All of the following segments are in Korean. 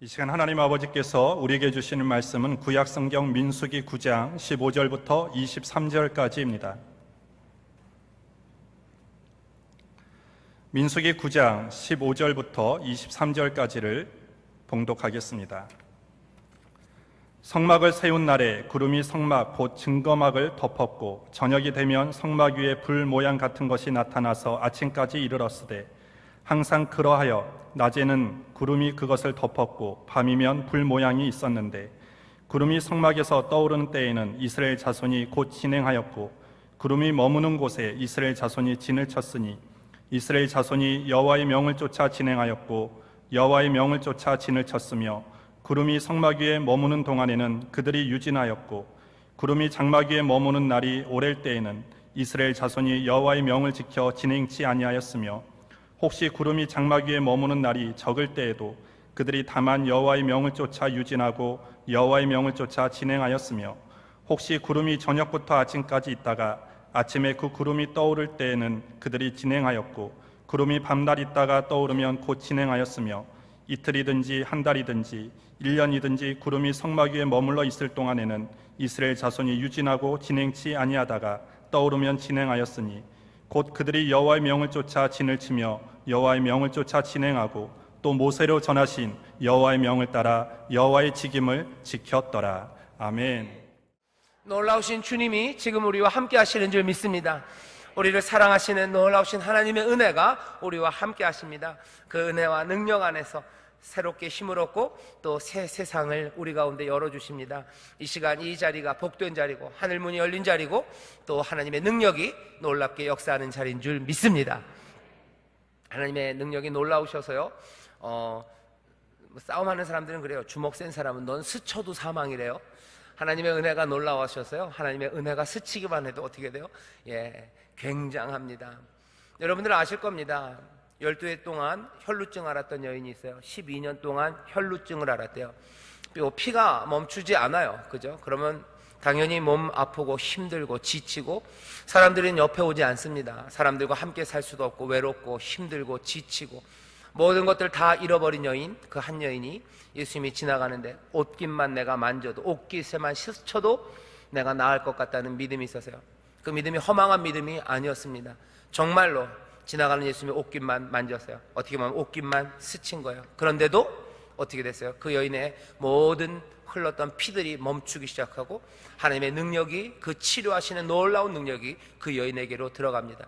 이 시간 하나님 아버지께서 우리에게 주시는 말씀은 구약성경 민수기 9장 15절부터 23절까지입니다. 민수기 9장 15절부터 23절까지를 봉독하겠습니다. 성막을 세운 날에 구름이 성막 곧 증거막을 덮었고 저녁이 되면 성막 위에 불 모양 같은 것이 나타나서 아침까지 이르렀으되 항상 그러하여 낮에는 구름이 그것을 덮었고 밤이면 불 모양이 있었는데 구름이 성막에서 떠오르는 때에는 이스라엘 자손이 곧 진행하였고 구름이 머무는 곳에 이스라엘 자손이 진을 쳤으니 이스라엘 자손이 여호와의 명을 쫓아 진행하였고 여호와의 명을 쫓아 진을 쳤으며 구름이 성막 위에 머무는 동안에는 그들이 유진하였고 구름이 장막 위에 머무는 날이 오랠 때에는 이스라엘 자손이 여호와의 명을 지켜 진행치 아니하였으며 혹시 구름이 장막 위에 머무는 날이 적을 때에도 그들이 다만 여호와의 명을 쫓아 유진하고 여호와의 명을 쫓아 진행하였으며 혹시 구름이 저녁부터 아침까지 있다가 아침에 그 구름이 떠오를 때에는 그들이 진행하였고 구름이 밤낮 있다가 떠오르면 곧 진행하였으며 이틀이든지 한 달이든지 1년이든지 구름이 성막 위에 머물러 있을 동안에는 이스라엘 자손이 유진하고 진행치 아니하다가 떠오르면 진행하였으니 곧 그들이 여호와의 명을 쫓아 진을 치며 여호와의 명을 쫓아 진행하고 또 모세로 전하신 여호와의 명을 따라 여호와의 직임을 지켰더라. 아멘. 놀라우신 주님이 지금 우리와 함께 하시는 줄 믿습니다. 우리를 사랑하시는 놀라우신 하나님의 은혜가 우리와 함께 하십니다. 그 은혜와 능력 안에서 새롭게 힘을 얻고 또 새 세상을 우리 가운데 열어주십니다. 이 시간 이 자리가 복된 자리고 하늘문이 열린 자리고 또 하나님의 능력이 놀랍게 역사하는 자리인 줄 믿습니다. 하나님의 능력이 놀라우셔서요, 싸움하는 사람들은 그래요. 주먹 센 사람은 넌 스쳐도 사망이래요. 하나님의 은혜가 놀라우셔서요, 하나님의 은혜가 스치기만 해도 어떻게 돼요? 굉장합니다. 여러분들 아실 겁니다. 12해 동안 혈루증 앓았던 여인이 있어요. 12년 동안 혈루증을 앓았대요. 피가 멈추지 않아요. 그죠? 그러면 당연히 몸 아프고 힘들고 지치고 사람들은 옆에 오지 않습니다. 사람들과 함께 살 수도 없고 외롭고 힘들고 지치고 모든 것들 다 잃어버린 여인, 그 한 여인이 예수님이 지나가는데 옷깃만 내가 만져도 옷깃에만 스쳐도 내가 나을 것 같다는 믿음이 있었어요. 그 믿음이 허망한 믿음이 아니었습니다. 정말로 지나가는 예수님의 옷깃만 만졌어요. 어떻게 보면 옷깃만 스친 거예요. 그런데도 어떻게 됐어요? 그 여인의 모든 흘렀던 피들이 멈추기 시작하고 하나님의 능력이, 그 치료하시는 놀라운 능력이 그 여인에게로 들어갑니다.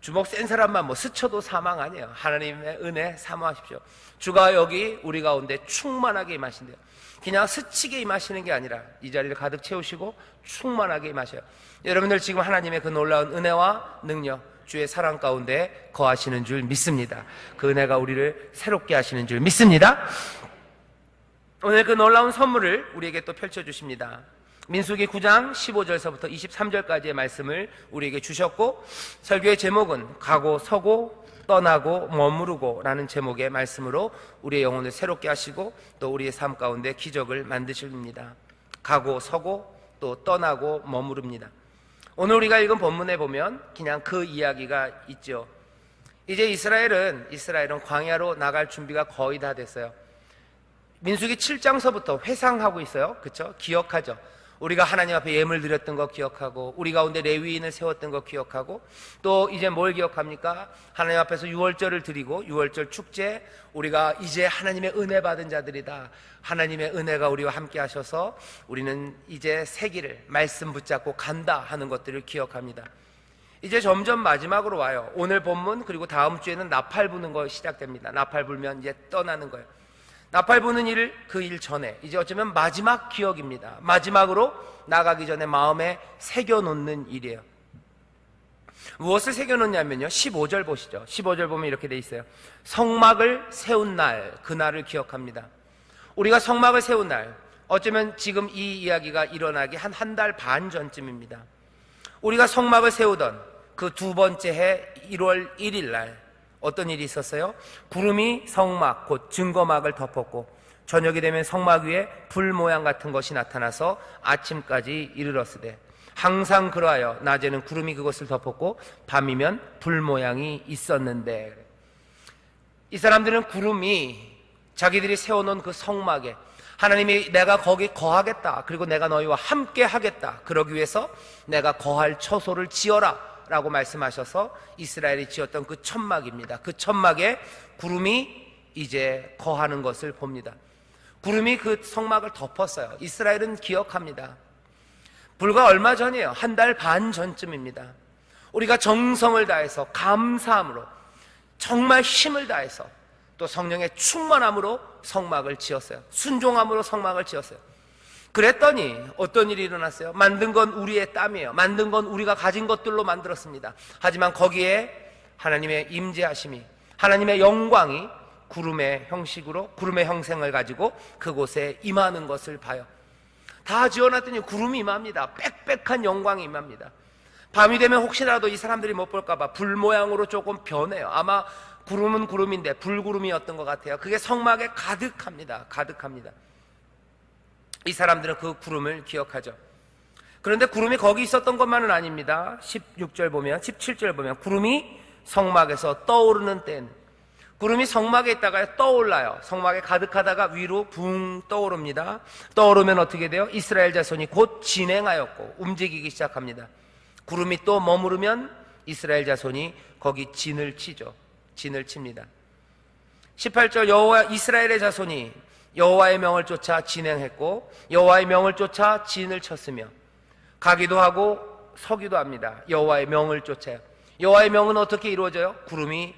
주먹 센 사람만 스쳐도 사망 아니에요. 하나님의 은혜 사모하십시오. 주가 여기 우리 가운데 충만하게 임하신대요. 그냥 스치게 임하시는 게 아니라 이 자리를 가득 채우시고 충만하게 임하셔요. 여러분들 지금 하나님의 그 놀라운 은혜와 능력, 주의 사랑 가운데 거하시는 줄 믿습니다. 그 은혜가 우리를 새롭게 하시는 줄 믿습니다. 오늘 그 놀라운 선물을 우리에게 또 펼쳐주십니다. 민수기 9장 15절서부터 23절까지의 말씀을 우리에게 주셨고, 설교의 제목은 가고 서고 떠나고 머무르고 라는 제목의 말씀으로 우리의 영혼을 새롭게 하시고 또 우리의 삶 가운데 기적을 만드십니다. 가고 서고 또 떠나고 머무릅니다. 오늘 우리가 읽은 본문에 보면 그냥 그 이야기가 있죠. 이제 이스라엘은 광야로 나갈 준비가 거의 다 됐어요. 민수기 7장서부터 회상하고 있어요. 그렇죠? 기억하죠. 우리가 하나님 앞에 예물 드렸던 거 기억하고 우리 가운데 레위인을 세웠던 거 기억하고 또 이제 뭘 기억합니까? 하나님 앞에서 유월절을 드리고 유월절 축제, 우리가 이제 하나님의 은혜 받은 자들이다. 하나님의 은혜가 우리와 함께 하셔서 우리는 이제 새 길을 말씀 붙잡고 간다 하는 것들을 기억합니다. 이제 점점 마지막으로 와요. 오늘 본문 그리고 다음 주에는 나팔 부는 거 시작됩니다. 나팔 불면 이제 떠나는 거예요. 나팔 부는 일, 그 일 전에 이제 어쩌면 마지막 기억입니다. 마지막으로 나가기 전에 마음에 새겨놓는 일이에요. 무엇을 새겨놓냐면요, 15절 보시죠. 15절 보면 이렇게 돼 있어요. 성막을 세운 날, 그날을 기억합니다. 우리가 성막을 세운 날, 어쩌면 지금 이 이야기가 일어나기 한 달 반 전쯤입니다. 우리가 성막을 세우던 그 두 번째 해 1월 1일 날 어떤 일이 있었어요? 구름이 성막 곧 증거막을 덮었고 저녁이 되면 성막 위에 불 모양 같은 것이 나타나서 아침까지 이르렀으되 항상 그러하여 낮에는 구름이 그것을 덮었고 밤이면 불 모양이 있었는데, 이 사람들은 구름이 자기들이 세워놓은 그 성막에 하나님이 내가 거기 거하겠다, 그리고 내가 너희와 함께 하겠다, 그러기 위해서 내가 거할 처소를 지어라 라고 말씀하셔서 이스라엘이 지었던 그 천막입니다. 그 천막에 구름이 이제 거하는 것을 봅니다. 구름이 그 성막을 덮었어요. 이스라엘은 기억합니다. 불과 얼마 전이에요. 한 달 반 전쯤입니다. 우리가 정성을 다해서 감사함으로, 정말 힘을 다해서, 또 성령의 충만함으로 성막을 지었어요. 순종함으로 성막을 지었어요. 그랬더니 어떤 일이 일어났어요? 만든 건 우리의 땀이에요. 만든 건 우리가 가진 것들로 만들었습니다. 하지만 거기에 하나님의 임재하심이, 하나님의 영광이 구름의 형식으로, 구름의 형상을 가지고 그곳에 임하는 것을 봐요. 다 지어놨더니 구름이 임합니다. 빽빽한 영광이 임합니다. 밤이 되면 혹시라도 이 사람들이 못 볼까봐 불 모양으로 조금 변해요. 아마 구름은 구름인데 불구름이었던 것 같아요. 그게 성막에 가득합니다. 가득합니다. 이 사람들은 그 구름을 기억하죠. 그런데 구름이 거기 있었던 것만은 아닙니다. 16절 보면, 17절 보면 구름이 성막에서 떠오르는 때는, 구름이 성막에 있다가 떠올라요. 성막에 가득하다가 위로 붕 떠오릅니다. 떠오르면 어떻게 돼요? 이스라엘 자손이 곧 진행하였고 움직이기 시작합니다. 구름이 또 머무르면 이스라엘 자손이 거기 진을 치죠. 진을 칩니다. 18절 여호와 이스라엘의 자손이 여호와의 명을 쫓아 진행했고 여호와의 명을 쫓아 진을 쳤으며, 가기도 하고 서기도 합니다. 여호와의 명을 쫓아요. 여호와의 명은 어떻게 이루어져요? 구름이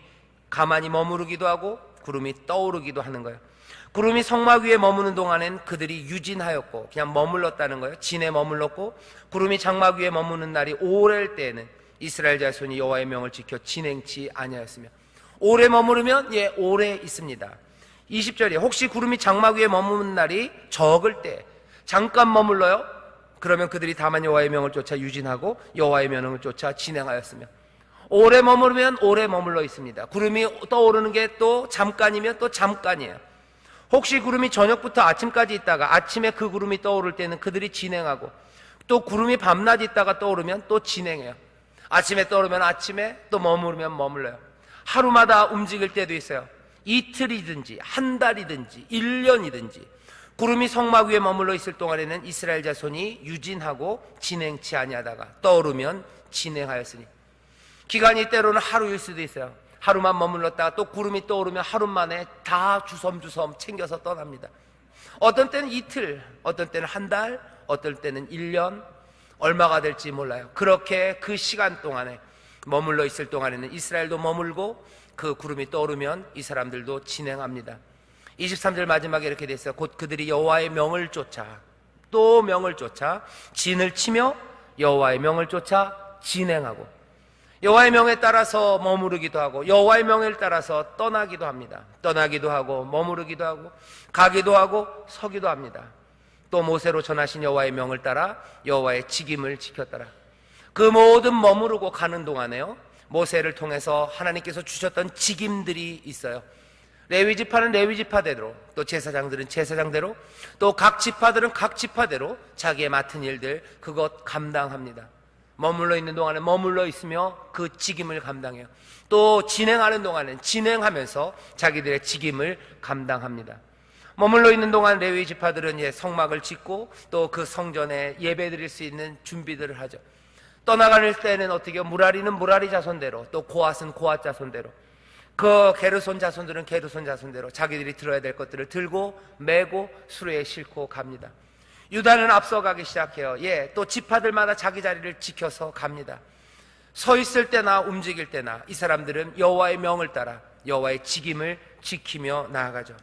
가만히 머무르기도 하고 구름이 떠오르기도 하는 거예요. 구름이 성막 위에 머무는 동안엔 그들이 유진하였고 그냥 머물렀다는 거예요. 진에 머물렀고, 구름이 장막 위에 머무는 날이 오래일 때에는 이스라엘 자손이 여호와의 명을 지켜 진행치 아니하였으며, 오래 머무르면 오래 있습니다. 20절에 혹시 구름이 장막 위에 머무는 날이 적을 때, 잠깐 머물러요. 그러면 그들이 다만 여호와의 명을 쫓아 유진하고 여호와의 명을 쫓아 진행하였으며, 오래 머무르면 오래 머물러 있습니다. 구름이 떠오르는 게 또 잠깐이면 또 잠깐이에요. 혹시 구름이 저녁부터 아침까지 있다가 아침에 그 구름이 떠오를 때는 그들이 진행하고, 또 구름이 밤낮 있다가 떠오르면 또 진행해요. 아침에 떠오르면 아침에, 또 머무르면 머물러요. 하루마다 움직일 때도 있어요. 이틀이든지 한 달이든지 1년이든지 구름이 성막 위에 머물러 있을 동안에는 이스라엘 자손이 유진하고 진행치 아니하다가 떠오르면 진행하였으니, 기간이 때로는 하루일 수도 있어요. 하루만 머물렀다가 또 구름이 떠오르면 하루 만에 다 주섬주섬 챙겨서 떠납니다. 어떤 때는 이틀, 어떤 때는 한 달, 어떤 때는 1년, 얼마가 될지 몰라요. 그렇게 그 시간 동안에 머물러 있을 동안에는 이스라엘도 머물고, 그 구름이 떠오르면 이 사람들도 진행합니다. 23절 마지막에 이렇게 돼 있어요. 곧 그들이 여호와의 명을 쫓아, 또 명을 쫓아 진을 치며 여호와의 명을 쫓아 진행하고, 여호와의 명에 따라서 머무르기도 하고 여호와의 명에 따라서 떠나기도 합니다. 떠나기도 하고 머무르기도 하고 가기도 하고 서기도 합니다. 또 모세로 전하신 여호와의 명을 따라 여호와의 직임을 지켰더라. 그 모든 머무르고 가는 동안에요, 모세를 통해서 하나님께서 주셨던 직임들이 있어요. 레위 지파는 레위 지파대로, 또 제사장들은 제사장대로, 또 각 지파들은 각 지파대로 자기의 맡은 일들 그것 감당합니다. 머물러 있는 동안에 머물러 있으며 그 직임을 감당해요. 또 진행하는 동안은 진행하면서 자기들의 직임을 감당합니다. 머물러 있는 동안 레위 지파들은 성막을 짓고 또 그 성전에 예배 드릴 수 있는 준비들을 하죠. 떠나갈 때는 어떻게, 무라리는 무라리 자손대로, 또 고앗은 고앗 자손대로, 그 게르손 자손들은 게르손 자손대로 자기들이 들어야 될 것들을 들고 메고 수레에 싣고 갑니다. 유다는 앞서가기 시작해요. 또 지파들마다 자기 자리를 지켜서 갑니다. 서 있을 때나 움직일 때나 이 사람들은 여호와의 명을 따라 여호와의 직임을 지키며 나아가죠.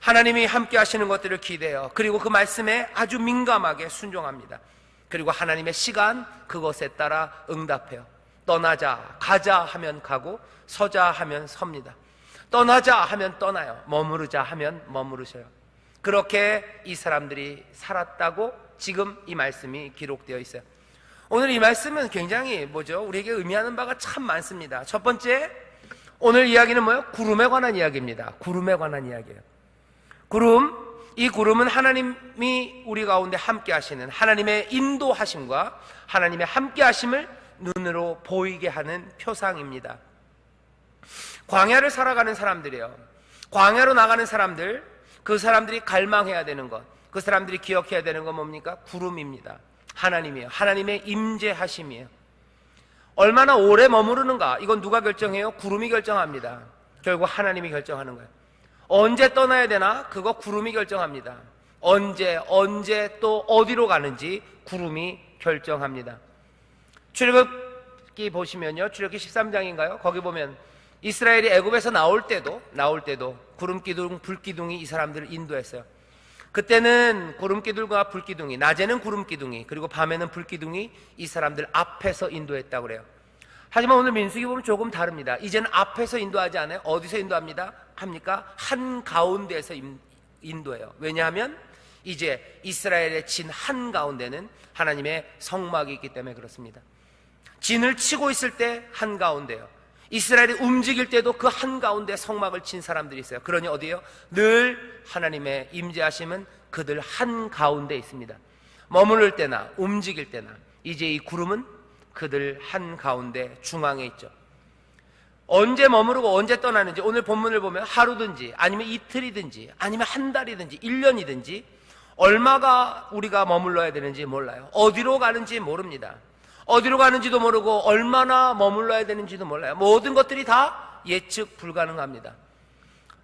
하나님이 함께 하시는 것들을 기대해요. 그리고 그 말씀에 아주 민감하게 순종합니다. 그리고 하나님의 시간, 그것에 따라 응답해요. 떠나자, 가자 하면 가고, 서자 하면 섭니다. 떠나자 하면 떠나요. 머무르자 하면 머무르셔요. 그렇게 이 사람들이 살았다고 지금 이 말씀이 기록되어 있어요. 오늘 이 말씀은 굉장히 우리에게 의미하는 바가 참 많습니다. 첫 번째, 오늘 이야기는 뭐예요? 구름에 관한 이야기입니다. 구름에 관한 이야기예요. 이 구름은 하나님이 우리 가운데 함께 하시는 하나님의 인도하심과 하나님의 함께 하심을 눈으로 보이게 하는 표상입니다. 광야를 살아가는 사람들이에요. 광야로 나가는 사람들, 그 사람들이 갈망해야 되는 것, 그 사람들이 기억해야 되는 건 뭡니까? 구름입니다. 하나님이에요. 하나님의 임재하심이에요. 얼마나 오래 머무르는가, 이건 누가 결정해요? 구름이 결정합니다. 결국 하나님이 결정하는 거예요. 언제 떠나야 되나? 그거 구름이 결정합니다. 언제 또 어디로 가는지 구름이 결정합니다. 출애굽기 보시면요, 출애굽기 13장인가요? 거기 보면 이스라엘이 애굽에서 나올 때도 구름기둥, 불기둥이 이 사람들을 인도했어요. 그때는 구름기둥과 불기둥이, 낮에는 구름기둥이, 그리고 밤에는 불기둥이 이 사람들 앞에서 인도했다고 그래요. 하지만 오늘 민수기 보면 조금 다릅니다. 이제는 앞에서 인도하지 않아요. 어디서 인도합니다? 합니까? 한가운데에서 인도해요. 왜냐하면 이제 이스라엘의 진 한가운데는 하나님의 성막이 있기 때문에 그렇습니다. 진을 치고 있을 때 한가운데요. 이스라엘이 움직일 때도 그 한가운데 성막을 친 사람들이 있어요. 그러니 어디에요? 늘 하나님의 임재하심은 그들 한가운데 있습니다. 머무를 때나 움직일 때나 이제 이 구름은 그들 한가운데 중앙에 있죠. 언제 머무르고 언제 떠나는지 오늘 본문을 보면 하루든지 아니면 이틀이든지 아니면 한 달이든지 1년이든지 얼마가 우리가 머물러야 되는지 몰라요. 어디로 가는지 모릅니다. 어디로 가는지도 모르고 얼마나 머물러야 되는지도 몰라요. 모든 것들이 다 예측 불가능합니다.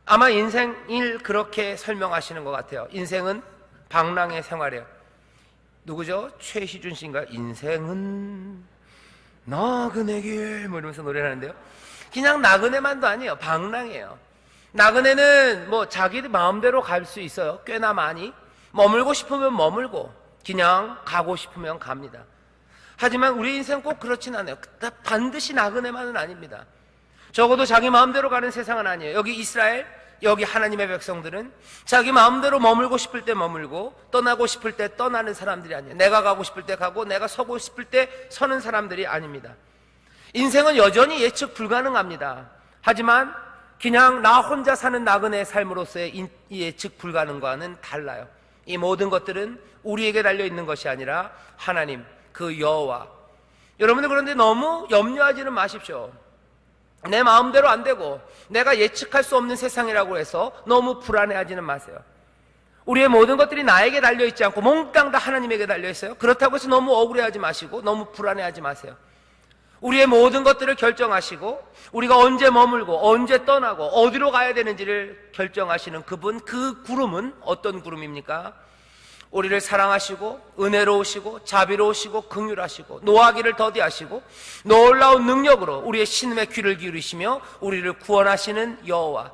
아마 인생을 그렇게 설명하시는 것 같아요. 인생은 방랑의 생활이에요. 누구죠? 최희준 씨인가요? 인생은 나그네 길 뭐 이러면서 노래를 하는데요. 그냥 나그네만도 아니에요. 방랑이에요. 나그네는 뭐 자기 마음대로 갈 수 있어요. 꽤나 많이. 머물고 싶으면 머물고 그냥 가고 싶으면 갑니다. 하지만 우리 인생 꼭 그렇진 않아요. 반드시 나그네만은 아닙니다. 적어도 자기 마음대로 가는 세상은 아니에요. 여기 이스라엘, 여기 하나님의 백성들은 자기 마음대로 머물고 싶을 때 머물고 떠나고 싶을 때 떠나는 사람들이 아니에요. 내가 가고 싶을 때 가고 내가 서고 싶을 때 서는 사람들이 아닙니다. 인생은 여전히 예측 불가능합니다. 하지만 그냥 나 혼자 사는 나그네의 삶으로서의 예측 불가능과는 달라요. 이 모든 것들은 우리에게 달려있는 것이 아니라 하나님, 그 여호와. 여러분들 그런데 너무 염려하지는 마십시오. 내 마음대로 안 되고 내가 예측할 수 없는 세상이라고 해서 너무 불안해하지는 마세요. 우리의 모든 것들이 나에게 달려있지 않고 몽땅 다 하나님에게 달려있어요. 그렇다고 해서 너무 억울해하지 마시고 너무 불안해하지 마세요. 우리의 모든 것들을 결정하시고 우리가 언제 머물고 언제 떠나고 어디로 가야 되는지를 결정하시는 그분, 그 구름은 어떤 구름입니까? 우리를 사랑하시고 은혜로우시고 자비로우시고 긍휼하시고 노하기를 더디하시고 놀라운 능력으로 우리의 신음의 귀를 기울이시며 우리를 구원하시는 여호와.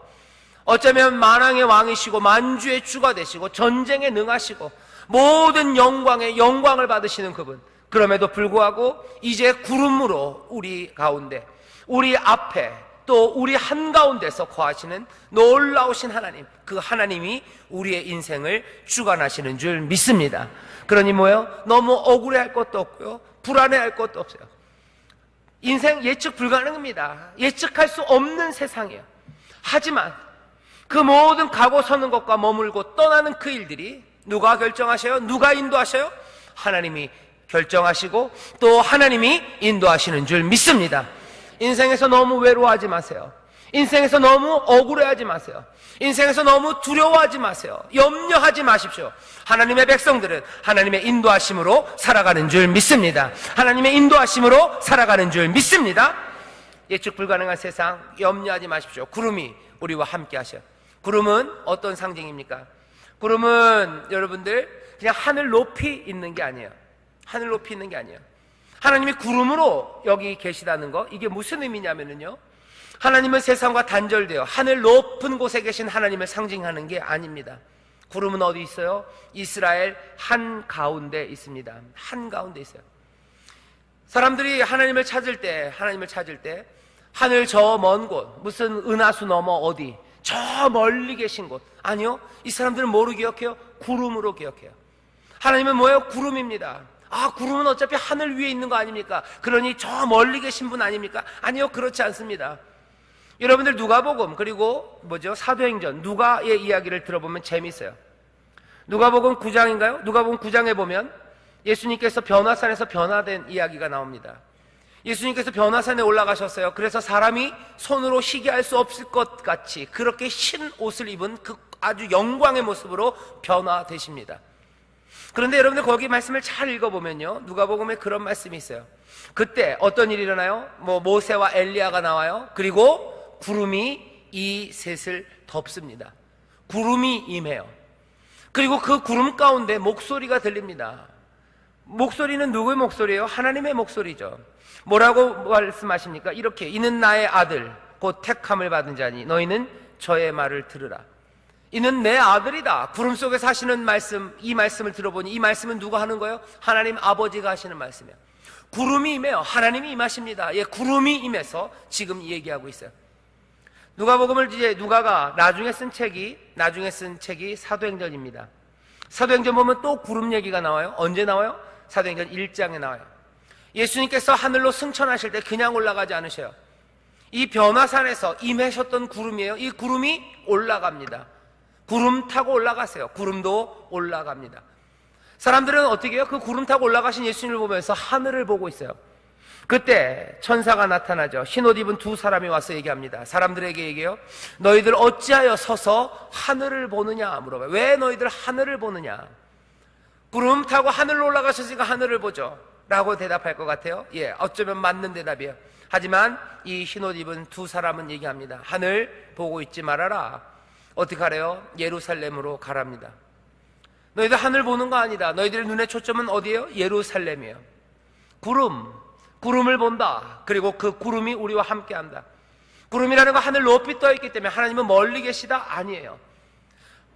어쩌면 만왕의 왕이시고 만주의 주가 되시고 전쟁에 능하시고 모든 영광을 받으시는 그분. 그럼에도 불구하고 이제 구름으로 우리 가운데, 우리 앞에, 또 우리 한가운데서 거하시는 놀라우신 하나님, 그 하나님이 우리의 인생을 주관하시는 줄 믿습니다. 그러니 뭐예요? 너무 억울해할 것도 없고요, 불안해할 것도 없어요. 인생 예측 불가능합니다. 예측할 수 없는 세상이에요. 하지만 그 모든 가고 서는 것과 머물고 떠나는 그 일들이 누가 결정하셔요? 누가 인도하셔요? 하나님이 결정하시고 또 하나님이 인도하시는 줄 믿습니다. 인생에서 너무 외로워하지 마세요. 인생에서 너무 억울해하지 마세요. 인생에서 너무 두려워하지 마세요. 염려하지 마십시오. 하나님의 백성들은 하나님의 인도하심으로 살아가는 줄 믿습니다. 하나님의 인도하심으로 살아가는 줄 믿습니다. 예측 불가능한 세상 염려하지 마십시오. 구름이 우리와 함께 하셔요. 구름은 어떤 상징입니까? 구름은 여러분들 그냥 하늘 높이 있는 게 아니에요. 하늘 높이 있는 게 아니에요. 하나님이 구름으로 여기 계시다는 거, 이게 무슨 의미냐면요, 하나님은 세상과 단절되어 하늘 높은 곳에 계신 하나님을 상징하는 게 아닙니다. 구름은 어디 있어요? 이스라엘 한가운데 있습니다. 한가운데 있어요. 사람들이 하나님을 찾을 때 하늘 저 먼 곳, 무슨 은하수 넘어 어디, 저 멀리 계신 곳, 아니요, 이 사람들은 뭐로 기억해요? 구름으로 기억해요. 하나님은 뭐예요? 구름입니다. 아, 구름은 어차피 하늘 위에 있는 거 아닙니까? 그러니 저 멀리 계신 분 아닙니까? 아니요, 그렇지 않습니다. 여러분들 누가복음, 그리고 사도행전, 누가의 이야기를 들어보면 재미있어요. 누가복음 9장인가요? 누가복음 9장에 보면 예수님께서 변화산에서 변화된 이야기가 나옵니다. 예수님께서 변화산에 올라가셨어요. 그래서 사람이 손으로 희게할 수 없을 것 같이 그렇게 흰 옷을 입은 그 아주 영광의 모습으로 변화되십니다. 그런데 여러분들 거기 말씀을 잘 읽어보면요, 누가복음에 그런 말씀이 있어요. 그때 어떤 일이 일어나요? 모세와 엘리야가 나와요. 그리고 구름이 이 셋을 덮습니다. 구름이 임해요. 그리고 그 구름 가운데 목소리가 들립니다. 목소리는 누구의 목소리예요? 하나님의 목소리죠. 뭐라고 말씀하십니까? 이렇게, 이는 나의 아들 곧 택함을 받은 자니 너희는 저의 말을 들으라. 이는 내 아들이다. 구름 속에 사시는 말씀, 이 말씀을 들어보니 이 말씀은 누가 하는 거예요? 하나님 아버지가 하시는 말씀이에요. 구름이 임해요. 하나님이 임하십니다. 예, 구름이 임해서 지금 얘기하고 있어요. 누가복음을 이제 누가가 나중에 쓴 책이 사도행전입니다. 사도행전 보면 또 구름 얘기가 나와요. 언제 나와요? 사도행전 1장에 나와요. 예수님께서 하늘로 승천하실 때 그냥 올라가지 않으셔요. 이 변화산에서 임하셨던 구름이에요. 이 구름이 올라갑니다. 구름 타고 올라가세요. 구름도 올라갑니다. 사람들은 어떻게 해요? 그 구름 타고 올라가신 예수님을 보면서 하늘을 보고 있어요. 그때 천사가 나타나죠. 흰옷 입은 두 사람이 와서 얘기합니다. 사람들에게 얘기해요. 너희들 어찌하여 서서 하늘을 보느냐 물어봐요. 왜 너희들 하늘을 보느냐? 구름 타고 하늘로 올라가셨으니까 하늘을 보죠 라고 대답할 것 같아요. 예, 어쩌면 맞는 대답이에요. 하지만 이 흰옷 입은 두 사람은 얘기합니다. 하늘 보고 있지 말아라. 어떻게 하래요? 예루살렘으로 가랍니다. 너희들 하늘 보는 거 아니다. 너희들의 눈의 초점은 어디예요? 예루살렘이에요. 구름을 본다. 그리고 그 구름이 우리와 함께한다. 구름이라는 건 하늘 높이 떠 있기 때문에 하나님은 멀리 계시다? 아니에요.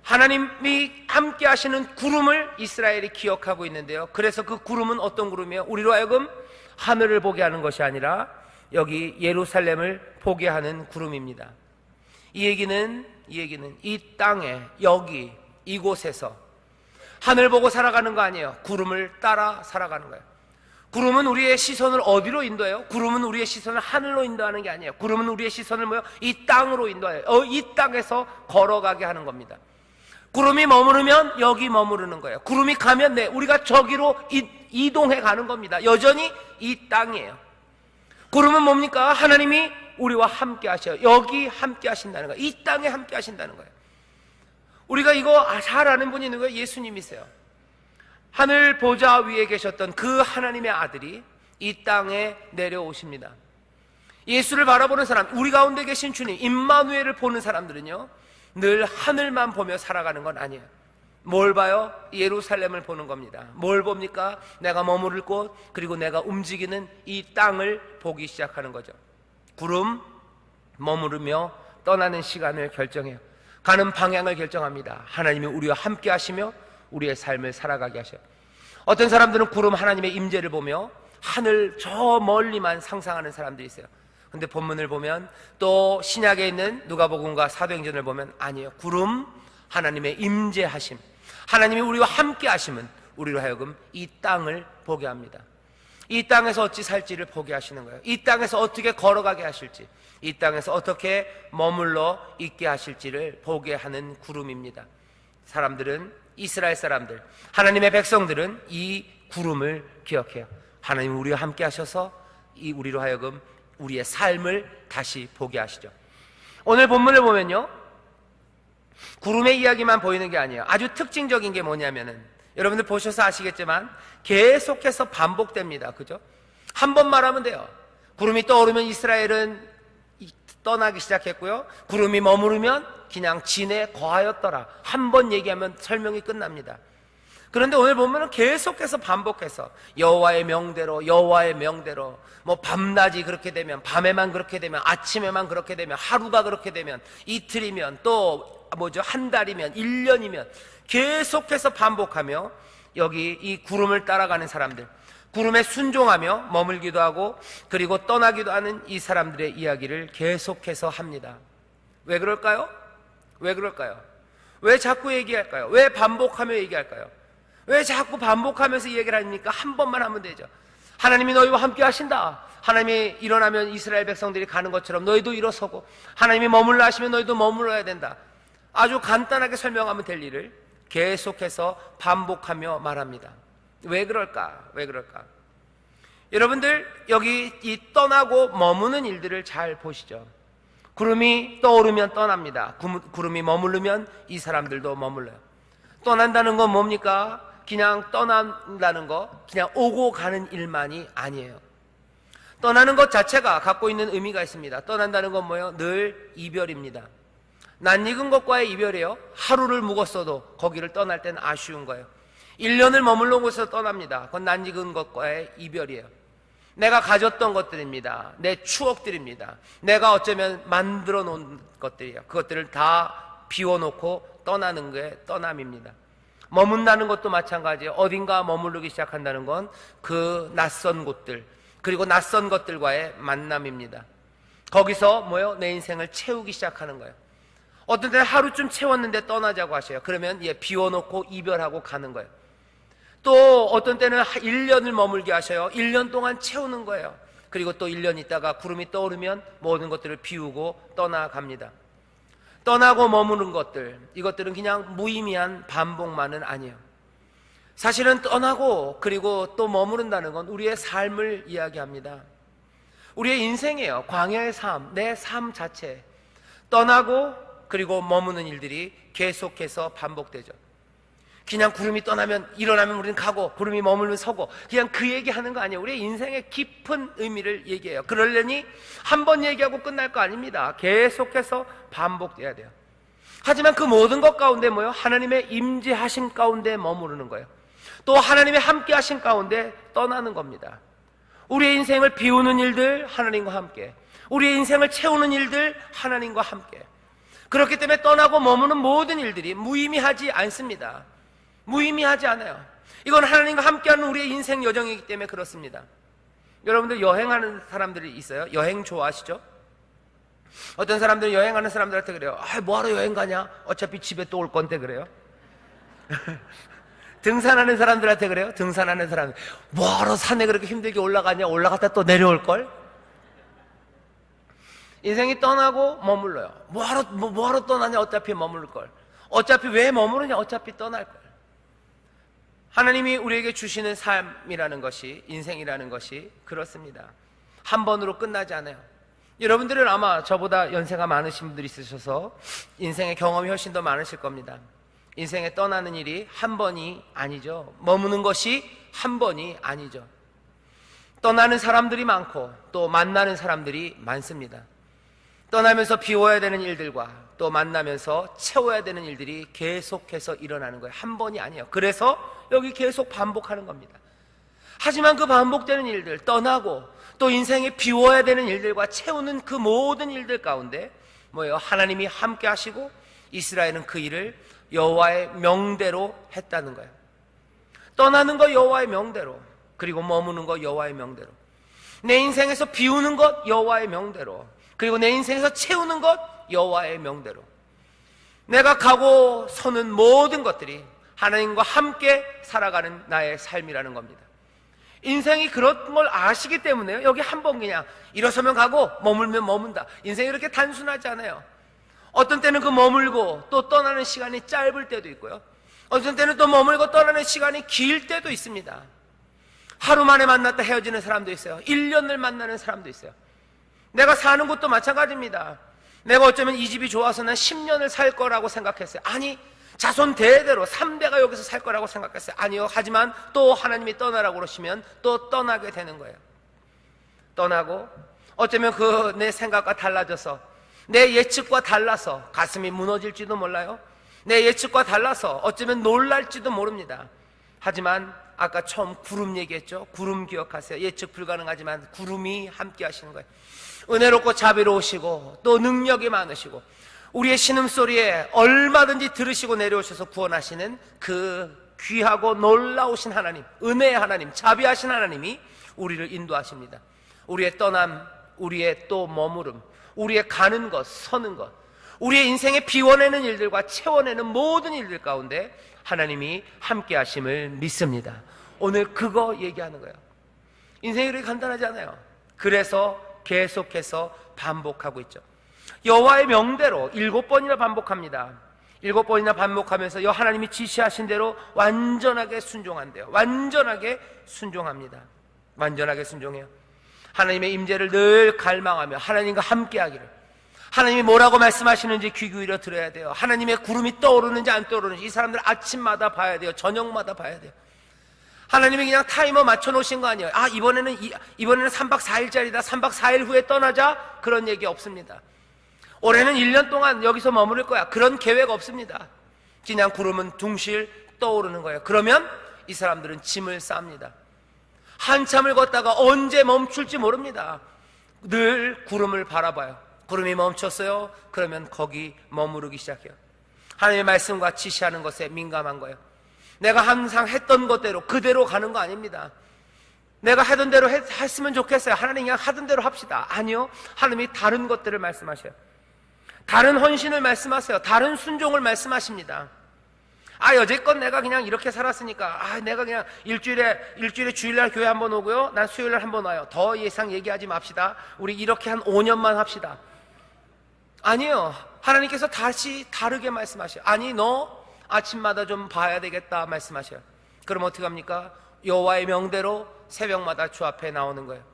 하나님이 함께 하시는 구름을 이스라엘이 기억하고 있는데요. 그래서 그 구름은 어떤 구름이에요? 우리로 하여금 하늘을 보게 하는 것이 아니라 여기 예루살렘을 보게 하는 구름입니다. 이 얘기는 이 땅에, 여기 이곳에서 하늘 보고 살아가는 거 아니에요. 구름을 따라 살아가는 거예요. 구름은 우리의 시선을 어디로 인도해요? 구름은 우리의 시선을 하늘로 인도하는 게 아니에요. 구름은 우리의 시선을 뭐요? 이 땅으로 인도해요. 이 땅에서 걸어가게 하는 겁니다. 구름이 머무르면 여기 머무르는 거예요. 구름이 가면 우리가 저기로 이동해 가는 겁니다. 여전히 이 땅이에요. 구름은 뭡니까? 하나님이 우리와 함께 하셔요. 여기 함께 하신다는 거예요. 이 땅에 함께 하신다는 거예요. 우리가 이거 잘 아는 분이 있는 거예요. 예수님이세요. 하늘 보좌 위에 계셨던 그 하나님의 아들이 이 땅에 내려오십니다. 예수를 바라보는 사람, 우리 가운데 계신 주님 임마누엘을 보는 사람들은요, 늘 하늘만 보며 살아가는 건 아니에요. 뭘 봐요? 예루살렘을 보는 겁니다. 뭘 봅니까? 내가 머무를 곳, 그리고 내가 움직이는 이 땅을 보기 시작하는 거죠. 구름, 머무르며 떠나는 시간을 결정해요. 가는 방향을 결정합니다. 하나님이 우리와 함께 하시며 우리의 삶을 살아가게 하셔요. 어떤 사람들은 구름 하나님의 임재를 보며 하늘 저 멀리만 상상하는 사람들이 있어요. 근데 본문을 보면 또 신약에 있는 누가복음과 사도행전을 보면 아니에요. 구름, 하나님의 임재하심, 하나님이 우리와 함께 하심은 우리로 하여금 이 땅을 보게 합니다. 이 땅에서 어찌 살지를 보게 하시는 거예요. 이 땅에서 어떻게 걸어가게 하실지, 이 땅에서 어떻게 머물러 있게 하실지를 보게 하는 구름입니다. 사람들은, 이스라엘 사람들, 하나님의 백성들은 이 구름을 기억해요. 하나님 우리와 함께 하셔서 이 우리로 하여금 우리의 삶을 다시 보게 하시죠. 오늘 본문을 보면요, 구름의 이야기만 보이는 게 아니에요. 아주 특징적인 게 뭐냐면은, 여러분들 보셔서 아시겠지만 계속해서 반복됩니다. 그죠? 한 번 말하면 돼요. 구름이 떠오르면 이스라엘은 떠나기 시작했고요, 구름이 머무르면 그냥 진에 거하였더라. 한 번 얘기하면 설명이 끝납니다. 그런데 오늘 보면은 계속해서 반복해서 여호와의 명대로, 여호와의 명대로, 밤낮이 그렇게 되면, 밤에만 그렇게 되면, 아침에만 그렇게 되면, 하루가 그렇게 되면, 이틀이면, 또 한 달이면, 1년이면 계속해서 반복하며 여기 이 구름을 따라가는 사람들, 구름에 순종하며 머물기도 하고 그리고 떠나기도 하는 이 사람들의 이야기를 계속해서 합니다. 왜 그럴까요? 왜 그럴까요? 왜 자꾸 얘기할까요? 왜 반복하며 얘기할까요? 왜 자꾸 반복하면서 얘기를 하니까 한 번만 하면 되죠. 하나님이 너희와 함께 하신다. 하나님이 일어나면 이스라엘 백성들이 가는 것처럼 너희도 일어서고, 하나님이 머물러 하시면 너희도 머물러야 된다. 아주 간단하게 설명하면 될 일을 계속해서 반복하며 말합니다. 왜 그럴까? 왜 그럴까? 여러분들 여기 이 떠나고 머무는 일들을 잘 보시죠. 구름이 떠오르면 떠납니다. 구름이 머무르면 이 사람들도 머물러요. 떠난다는 건 뭡니까? 그냥 떠난다는 거, 그냥 오고 가는 일만이 아니에요. 떠나는 것 자체가 갖고 있는 의미가 있습니다. 떠난다는 건 뭐예요? 늘 이별입니다. 낯익은 것과의 이별이에요. 하루를 묵었어도 거기를 떠날 때는 아쉬운 거예요. 1년을 머물러 곳에서 떠납니다. 그건 낯익은 것과의 이별이에요. 내가 가졌던 것들입니다. 내 추억들입니다. 내가 어쩌면 만들어 놓은 것들이에요. 그것들을 다 비워놓고 떠나는 게 떠남입니다. 머문다는 것도 마찬가지예요. 어딘가 머무르기 시작한다는 건 그 낯선 곳들, 그리고 낯선 것들과의 만남입니다. 거기서 뭐예요? 내 인생을 채우기 시작하는 거예요. 어떤 때는 하루쯤 채웠는데 떠나자고 하셔요. 그러면 비워놓고 이별하고 가는 거예요. 또 어떤 때는 1년을 머물게 하셔요. 1년 동안 채우는 거예요. 그리고 또 1년 있다가 구름이 떠오르면 모든 것들을 비우고 떠나갑니다. 떠나고 머무는 것들, 이것들은 그냥 무의미한 반복만은 아니에요. 사실은 떠나고 그리고 또 머무른다는 건 우리의 삶을 이야기합니다. 우리의 인생이에요. 광야의 삶, 내 삶 자체. 떠나고 그리고 머무는 일들이 계속해서 반복되죠. 그냥 구름이 떠나면 일어나면 우리는 가고, 구름이 머물면 서고, 그냥 그 얘기하는 거 아니에요. 우리의 인생의 깊은 의미를 얘기해요. 그러려니 한 번 얘기하고 끝날 거 아닙니다. 계속해서 반복돼야 돼요. 하지만 그 모든 것 가운데 뭐예요? 하나님의 임재하심 가운데 머무르는 거예요. 또 하나님의 함께 하심 가운데 떠나는 겁니다. 우리의 인생을 비우는 일들 하나님과 함께, 우리의 인생을 채우는 일들 하나님과 함께. 그렇기 때문에 떠나고 머무는 모든 일들이 무의미하지 않습니다. 무의미하지 않아요. 이건 하나님과 함께하는 우리의 인생 여정이기 때문에 그렇습니다. 여러분들 여행하는 사람들이 있어요? 여행 좋아하시죠? 어떤 사람들은 여행하는 사람들한테 그래요. 뭐하러 여행 가냐? 어차피 집에 또 올 건데 그래요. 등산하는 사람들한테 그래요. 등산하는 사람, 뭐하러 산에 그렇게 힘들게 올라가냐? 올라갔다 또 내려올걸? 인생이 떠나고 머물러요. 뭐하러 떠나냐? 어차피 머물걸. 어차피 왜 머무르냐? 어차피 떠날걸. 하나님이 우리에게 주시는 삶이라는 것이, 인생이라는 것이 그렇습니다. 한 번으로 끝나지 않아요. 여러분들은 아마 저보다 연세가 많으신 분들이 있으셔서 인생의 경험이 훨씬 더 많으실 겁니다. 인생에 떠나는 일이 한 번이 아니죠. 머무는 것이 한 번이 아니죠. 떠나는 사람들이 많고 또 만나는 사람들이 많습니다. 떠나면서 비워야 되는 일들과 또 만나면서 채워야 되는 일들이 계속해서 일어나는 거예요. 한 번이 아니에요. 그래서 여기 계속 반복하는 겁니다. 하지만 그 반복되는 일들, 떠나고 또 인생에 비워야 되는 일들과 채우는 그 모든 일들 가운데 뭐예요? 하나님이 함께 하시고 이스라엘은 그 일을 여호와의 명대로 했다는 거예요. 떠나는 거 여호와의 명대로, 그리고 머무는 거 여호와의 명대로, 내 인생에서 비우는 것 여호와의 명대로, 그리고 내 인생에서 채우는 것 여호와의 명대로. 내가 가고 서는 모든 것들이 하나님과 함께 살아가는 나의 삶이라는 겁니다. 인생이 그런 걸 아시기 때문에요. 여기 한 번 그냥 일어서면 가고 머물면 머문다. 인생이 이렇게 단순하지 않아요. 어떤 때는 그 머물고 또 떠나는 시간이 짧을 때도 있고요. 어떤 때는 또 머물고 떠나는 시간이 길 때도 있습니다. 하루 만에 만났다 헤어지는 사람도 있어요. 1년을 만나는 사람도 있어요. 내가 사는 곳도 마찬가지입니다. 내가 어쩌면 이 집이 좋아서 난 10년을 살 거라고 생각했어요. 아니, 자손 대대로 3대가 여기서 살 거라고 생각했어요. 아니요. 하지만 또 하나님이 떠나라고 그러시면 또 떠나게 되는 거예요. 떠나고 어쩌면 그 내 생각과 달라져서, 내 예측과 달라서 가슴이 무너질지도 몰라요. 내 예측과 달라서 어쩌면 놀랄지도 모릅니다. 하지만 아까 처음 구름 얘기했죠. 구름 기억하세요. 예측 불가능하지만 구름이 함께 하시는 거예요. 은혜롭고 자비로우시고 또 능력이 많으시고 우리의 신음소리에 얼마든지 들으시고 내려오셔서 구원하시는 그 귀하고 놀라우신 하나님, 은혜의 하나님, 자비하신 하나님이 우리를 인도하십니다. 우리의 떠남, 우리의 또 머무름, 우리의 가는 것, 서는 것, 우리의 인생에 비워내는 일들과 채워내는 모든 일들 가운데 하나님이 함께 하심을 믿습니다. 오늘 그거 얘기하는 거예요. 인생이 그렇게 간단하지 않아요. 그래서 계속해서 반복하고 있죠. 여호와의 명대로 7번이나 반복합니다. 7번이나 반복하면서 하나님이 지시하신 대로 완전하게 순종한대요. 완전하게 순종합니다. 완전하게 순종해요. 하나님의 임재를 늘 갈망하며 하나님과 함께하기를, 하나님이 뭐라고 말씀하시는지 귀 기울여 들어야 돼요. 하나님의 구름이 떠오르는지 안 떠오르는지 이 사람들 아침마다 봐야 돼요. 저녁마다 봐야 돼요. 하나님이 그냥 타이머 맞춰 놓으신 거 아니에요. 아, 이번에는 3박 4일짜리다, 3박 4일 후에 떠나자, 그런 얘기 없습니다. 올해는 1년 동안 여기서 머무를 거야, 그런 계획 없습니다. 그냥 구름은 둥실 떠오르는 거예요. 그러면 이 사람들은 짐을 쌉니다. 한참을 걷다가 언제 멈출지 모릅니다. 늘 구름을 바라봐요. 구름이 멈췄어요. 그러면 거기 머무르기 시작해요. 하나님의 말씀과 지시하는 것에 민감한 거예요. 내가 항상 했던 것대로 그대로 가는 거 아닙니다. 내가 하던 대로 했으면 좋겠어요. 하나님 그냥 하던 대로 합시다. 아니요, 하나님이 다른 것들을 말씀하셔요. 다른 헌신을 말씀하세요. 다른 순종을 말씀하십니다. 아, 여태껏 내가 그냥 이렇게 살았으니까, 내가 그냥 일주일에 주일날 교회 한번 오고요, 난 수요일날 한번 와요. 더 이상 얘기하지 맙시다. 우리 이렇게 한 5년만 합시다. 아니요, 하나님께서 다시 다르게 말씀하셔요. 아니, 너 아침마다 좀 봐야 되겠다 말씀하셔요. 그럼 어떻게 합니까? 여호와의 명대로 새벽마다 주 앞에 나오는 거예요.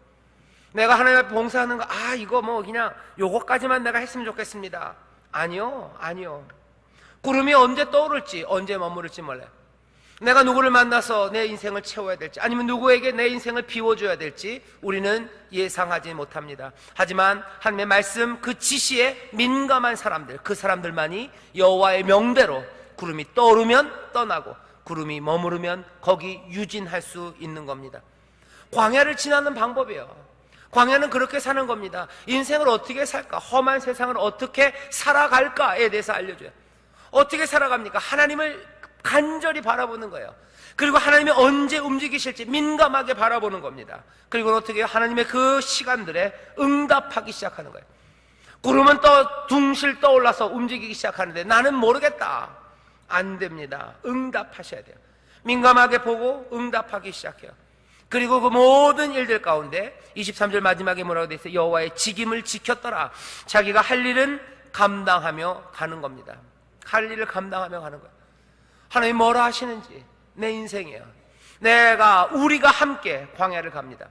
내가 하나님 앞에 봉사하는 거, 이거 뭐 그냥 요거까지만 내가 했으면 좋겠습니다. 아니요. 구름이 언제 떠오를지, 언제 머무를지 몰라요. 내가 누구를 만나서 내 인생을 채워야 될지, 아니면 누구에게 내 인생을 비워줘야 될지 우리는 예상하지 못합니다. 하지만 하나님의 말씀, 그 지시에 민감한 사람들, 그 사람들만이 여호와의 명대로 구름이 떠오르면 떠나고 구름이 머무르면 거기 유진할 수 있는 겁니다. 광야를 지나는 방법이에요. 광야는 그렇게 사는 겁니다. 인생을 어떻게 살까, 험한 세상을 어떻게 살아갈까에 대해서 알려줘요. 어떻게 살아갑니까? 하나님을 간절히 바라보는 거예요. 그리고 하나님이 언제 움직이실지 민감하게 바라보는 겁니다. 그리고 어떻게 해요? 하나님의 그 시간들에 응답하기 시작하는 거예요. 구름은 둥실 떠올라서 움직이기 시작하는데 나는 모르겠다. 안 됩니다. 응답하셔야 돼요. 민감하게 보고 응답하기 시작해요. 그리고 그 모든 일들 가운데 23절 마지막에 뭐라고 되어 있어요? 여호와의 직임을 지켰더라. 자기가 할 일은 감당하며 가는 겁니다. 할 일을 감당하며 가는 거예요. 하나님 뭐라 하시는지, 내 인생이에요. 우리가 함께 광야를 갑니다.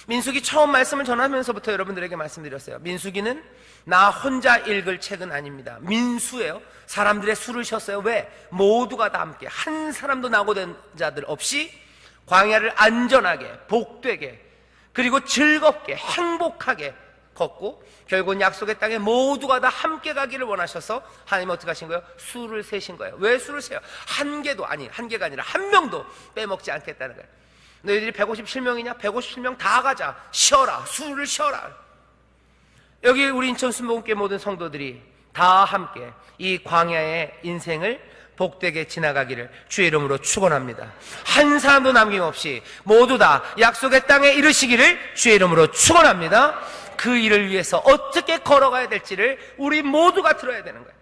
민수기 처음 말씀을 전하면서부터 여러분들에게 말씀드렸어요. 민수기는 나 혼자 읽을 책은 아닙니다. 민수예요. 사람들의 수를 쉬었어요. 왜? 모두가 다 함께, 한 사람도 낙오된 자들 없이 광야를 안전하게, 복되게, 그리고 즐겁게, 행복하게 걷고 결국은 약속의 땅에 모두가 다 함께 가기를 원하셔서 하나님은 어떻게 하신 거예요? 수를 세신 거예요. 왜 수를 세요? 한 개가 아니라 한 명도 빼먹지 않겠다는 거예요. 너희들이 157명이냐? 157명 다 가자. 쉬어라. 수를 쉬어라. 여기 우리 인천 순복음교회 모든 성도들이 다 함께 이 광야의 인생을 복되게 지나가기를 주의 이름으로 축원합니다. 한 사람도 남김없이 모두 다 약속의 땅에 이르시기를 주의 이름으로 축원합니다. 그 일을 위해서 어떻게 걸어가야 될지를 우리 모두가 들어야 되는 거예요.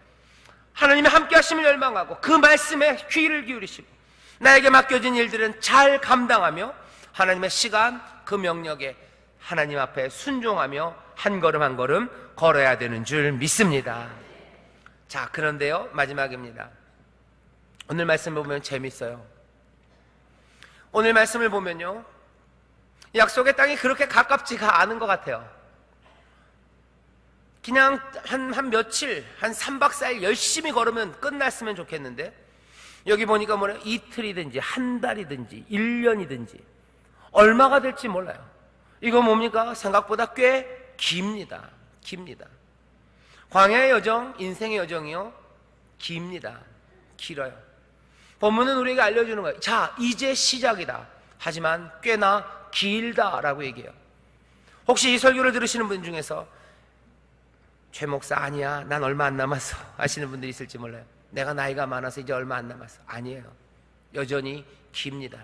하나님의 함께 하심을 열망하고 그 말씀에 귀를 기울이시고 나에게 맡겨진 일들은 잘 감당하며 하나님의 시간, 그 명령에 하나님 앞에 순종하며 한 걸음 한 걸음 걸어야 되는 줄 믿습니다. 자, 그런데요, 마지막입니다. 오늘 말씀을 보면 재밌어요. 오늘 말씀을 보면요, 약속의 땅이 그렇게 가깝지가 않은 것 같아요. 그냥 한 며칠, 한 3박 4일 열심히 걸으면 끝났으면 좋겠는데 여기 보니까 뭐래요? 이틀이든지 한 달이든지 1년이든지 얼마가 될지 몰라요. 이거 뭡니까? 생각보다 꽤 깁니다. 광야의 여정, 인생의 여정이요, 깁니다. 길어요. 본문은 우리에게 알려주는 거예요. 자, 이제 시작이다. 하지만 꽤나 길다라고 얘기해요. 혹시 이 설교를 들으시는 분 중에서 최 목사 아니야, 난 얼마 안 남았어 하시는 분들이 있을지 몰라요. 내가 나이가 많아서 이제 얼마 안 남았어. 아니에요. 여전히 깁니다.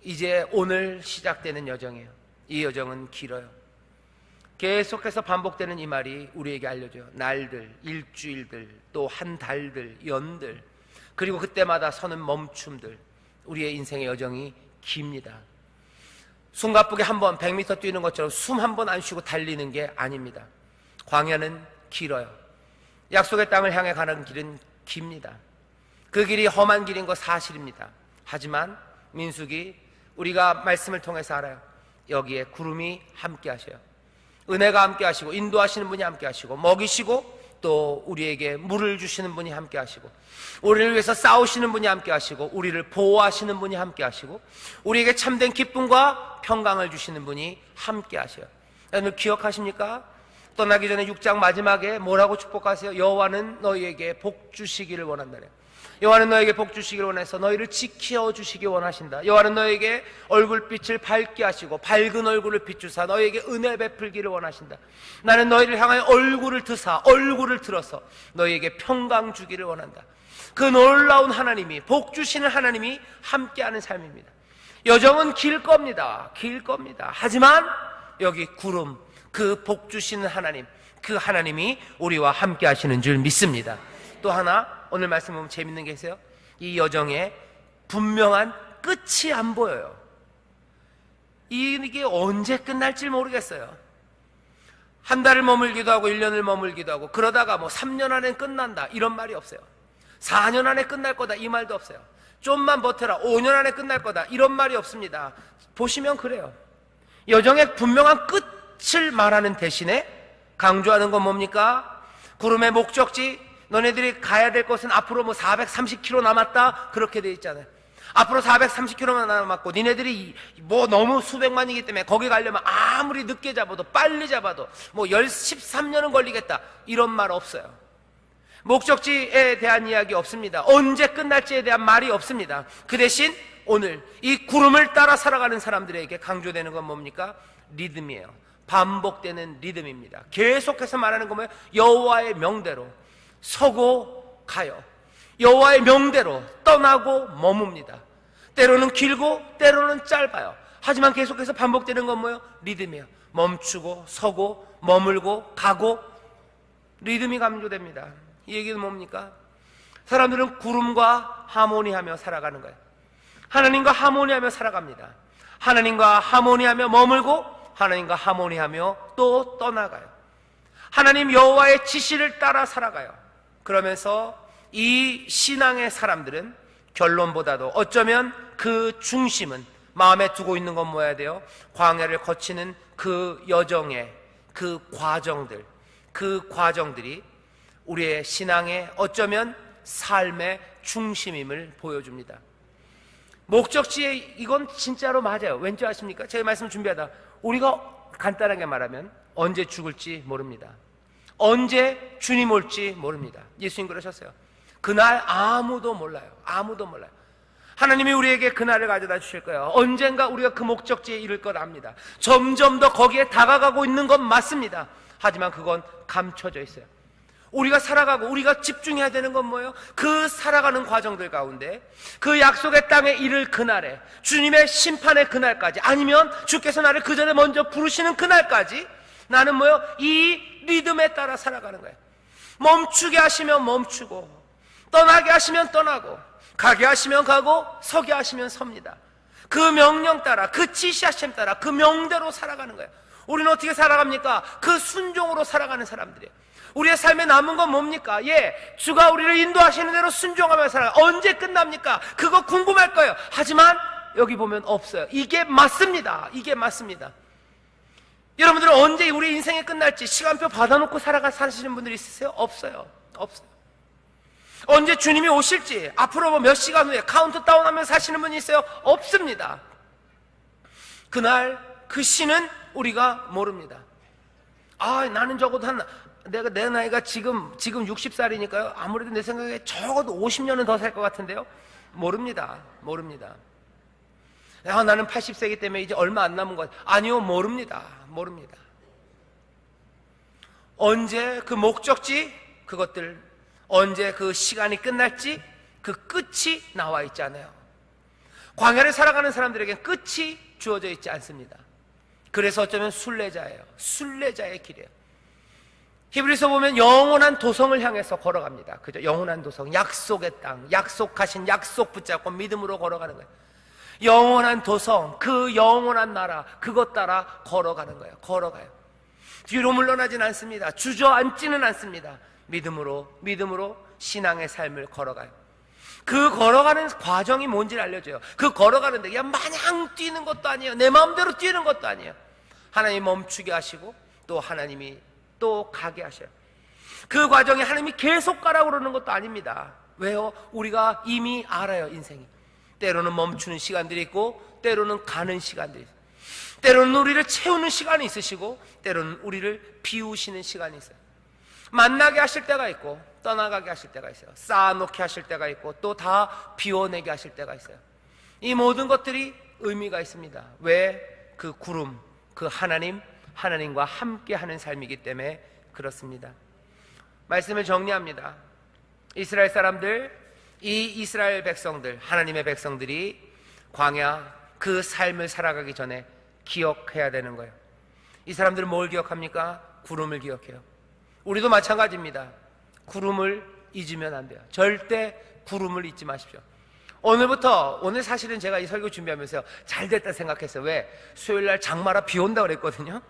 이제 오늘 시작되는 여정이에요. 이 여정은 길어요. 계속해서 반복되는 이 말이 우리에게 알려줘요. 날들, 일주일들, 또 한 달들, 연들, 그리고 그때마다 서는 멈춤들. 우리의 인생의 여정이 깁니다. 숨가쁘게 한번 100m 뛰는 것처럼 숨 한 번 안 쉬고 달리는 게 아닙니다. 광야는 길어요. 약속의 땅을 향해 가는 길은 깁니다. 그 길이 험한 길인 거 사실입니다. 하지만 민수기 우리가 말씀을 통해서 알아요. 여기에 구름이 함께 하셔요. 은혜가 함께 하시고, 인도하시는 분이 함께 하시고, 먹이시고, 또 우리에게 물을 주시는 분이 함께 하시고, 우리를 위해서 싸우시는 분이 함께 하시고, 우리를 보호하시는 분이 함께 하시고, 우리에게 참된 기쁨과 평강을 주시는 분이 함께 하셔요. 여러분 기억하십니까? 떠나기 전에 6장 마지막에 뭐라고 축복하세요? 여호와는 너희에게 복 주시기를 원한다래요. 여호와는 너에게 복 주시기를 원해서 너희를 지켜주시기 원하신다. 여호와는 너에게 얼굴빛을 밝게 하시고 밝은 얼굴을 비추사 너에게 은혜 베풀기를 원하신다. 나는 너희를 향하여 얼굴을 드사 얼굴을 들어서 너희에게 평강 주기를 원한다. 그 놀라운 하나님이, 복 주시는 하나님이 함께하는 삶입니다. 여정은 길 겁니다. 길 겁니다. 하지만 여기 구름, 그 복 주시는 하나님, 그 하나님이 우리와 함께 하시는 줄 믿습니다. 또 하나 오늘 말씀 보면 재밌는 게 있어요. 이 여정에 분명한 끝이 안 보여요. 이게 언제 끝날지 모르겠어요. 한 달을 머물기도 하고 1년을 머물기도 하고, 그러다가 뭐 3년 안에 끝난다 이런 말이 없어요. 4년 안에 끝날 거다 이 말도 없어요. 좀만 버텨라 5년 안에 끝날 거다 이런 말이 없습니다. 보시면 그래요. 여정의 분명한 끝을 말하는 대신에 강조하는 건 뭡니까? 구름의 목적지, 너네들이 가야 될 곳은 앞으로 뭐 430km 남았다 그렇게 돼 있잖아요. 앞으로 430km만 남았고 니네들이 뭐 너무 수백만이기 때문에 거기 가려면 아무리 늦게 잡아도 빨리 잡아도 뭐 13년은 걸리겠다 이런 말 없어요. 목적지에 대한 이야기 없습니다. 언제 끝날지에 대한 말이 없습니다. 그 대신 오늘 이 구름을 따라 살아가는 사람들에게 강조되는 건 뭡니까? 리듬이에요. 반복되는 리듬입니다. 계속해서 말하는 건 뭐예요? 여호와의 명대로 서고 가요. 여호와의 명대로 떠나고 머뭅니다. 때로는 길고 때로는 짧아요. 하지만 계속해서 반복되는 건 뭐예요? 리듬이에요. 멈추고 서고 머물고 가고 리듬이 강조됩니다. 이 얘기는 뭡니까? 사람들은 구름과 하모니하며 살아가는 거예요. 하나님과 하모니하며 살아갑니다. 하나님과 하모니하며 머물고 하나님과 하모니하며 또 떠나가요. 하나님 여호와의 지시를 따라 살아가요. 그러면서 이 신앙의 사람들은 결론보다도 어쩌면 그 중심은 마음에 두고 있는 건 뭐야 돼요? 광야를 거치는 그 여정의 그 과정들이 우리의 신앙의 어쩌면 삶의 중심임을 보여줍니다. 목적지에 이건 진짜로 맞아요. 왠지 아십니까? 제가 말씀 준비하다 우리가 간단하게 말하면 언제 죽을지 모릅니다. 언제 주님 올지 모릅니다. 예수님 그러셨어요. 그날 아무도 몰라요. 아무도 몰라요. 하나님이 우리에게 그날을 가져다 주실 거예요. 언젠가 우리가 그 목적지에 이를 것 압니다. 점점 더 거기에 다가가고 있는 건 맞습니다. 하지만 그건 감춰져 있어요. 우리가 살아가고 우리가 집중해야 되는 건 뭐예요? 그 살아가는 과정들 가운데 그 약속의 땅에 이를 그날에, 주님의 심판의 그날까지, 아니면 주께서 나를 그 전에 먼저 부르시는 그날까지 나는 뭐예요? 이 리듬에 따라 살아가는 거예요. 멈추게 하시면 멈추고, 떠나게 하시면 떠나고, 가게 하시면 가고, 서게 하시면 섭니다. 그 명령 따라, 그 지시하심 따라, 그 명대로 살아가는 거예요. 우리는 어떻게 살아갑니까? 그 순종으로 살아가는 사람들이에요. 우리의 삶에 남은 건 뭡니까? 주가 우리를 인도하시는 대로 순종하며 살아가. 언제 끝납니까? 그거 궁금할 거예요. 하지만 여기 보면 없어요. 이게 맞습니다. 이게 맞습니다. 여러분들은 언제 우리 인생이 끝날지 시간표 받아놓고 사시는 분들이 있으세요? 없어요. 없어요. 언제 주님이 오실지 앞으로 뭐 몇 시간 후에 카운트다운하면서 사시는 분이 있어요? 없습니다. 그날 그 시는 우리가 모릅니다. 나는 적어도 내 나이가 지금 60살이니까요. 아무래도 내 생각에 적어도 50년은 더 살 것 같은데요. 모릅니다. 모릅니다. 나는 80세이기 때문에 이제 얼마 안 남은 것. 아니요, 모릅니다. 모릅니다. 언제 그 목적지, 그것들, 언제 그 시간이 끝날지 그 끝이 나와 있잖아요. 광야를 살아가는 사람들에게는 끝이 주어져 있지 않습니다. 그래서 어쩌면 순례자예요. 순례자의 길이에요. 히브리서 보면 영원한 도성을 향해서 걸어갑니다. 그죠? 영원한 도성, 약속의 땅, 약속하신 약속 붙잡고 믿음으로 걸어가는 거예요. 영원한 도성, 그 영원한 나라, 그것 따라 걸어가는 거예요. 걸어가요. 뒤로 물러나진 않습니다. 주저앉지는 않습니다. 믿음으로 신앙의 삶을 걸어가요. 그 걸어가는 과정이 뭔지를 알려줘요. 그 걸어가는데 그냥 마냥 뛰는 것도 아니에요. 내 마음대로 뛰는 것도 아니에요. 하나님이 멈추게 하시고 또 하나님이 또 가게 하셔요. 그 과정에 하나님이 계속 가라고 그러는 것도 아닙니다. 왜요? 우리가 이미 알아요. 인생이 때로는 멈추는 시간들이 있고 때로는 가는 시간들이 있어요. 때로는 우리를 채우는 시간이 있으시고 때로는 우리를 비우시는 시간이 있어요. 만나게 하실 때가 있고 떠나가게 하실 때가 있어요. 쌓아놓게 하실 때가 있고 또 다 비워내게 하실 때가 있어요. 이 모든 것들이 의미가 있습니다. 왜? 그 구름, 그 하나님과 함께하는 삶이기 때문에 그렇습니다. 말씀을 정리합니다. 이스라엘 사람들, 이 이스라엘 백성들, 하나님의 백성들이 광야 그 삶을 살아가기 전에 기억해야 되는 거예요. 이 사람들은 뭘 기억합니까? 구름을 기억해요. 우리도 마찬가지입니다. 구름을 잊으면 안 돼요. 절대 구름을 잊지 마십시오. 오늘 사실은 제가 이 설교 준비하면서 잘 됐다 생각했어요. 왜? 수요일날 장마라 비 온다고 그랬거든요.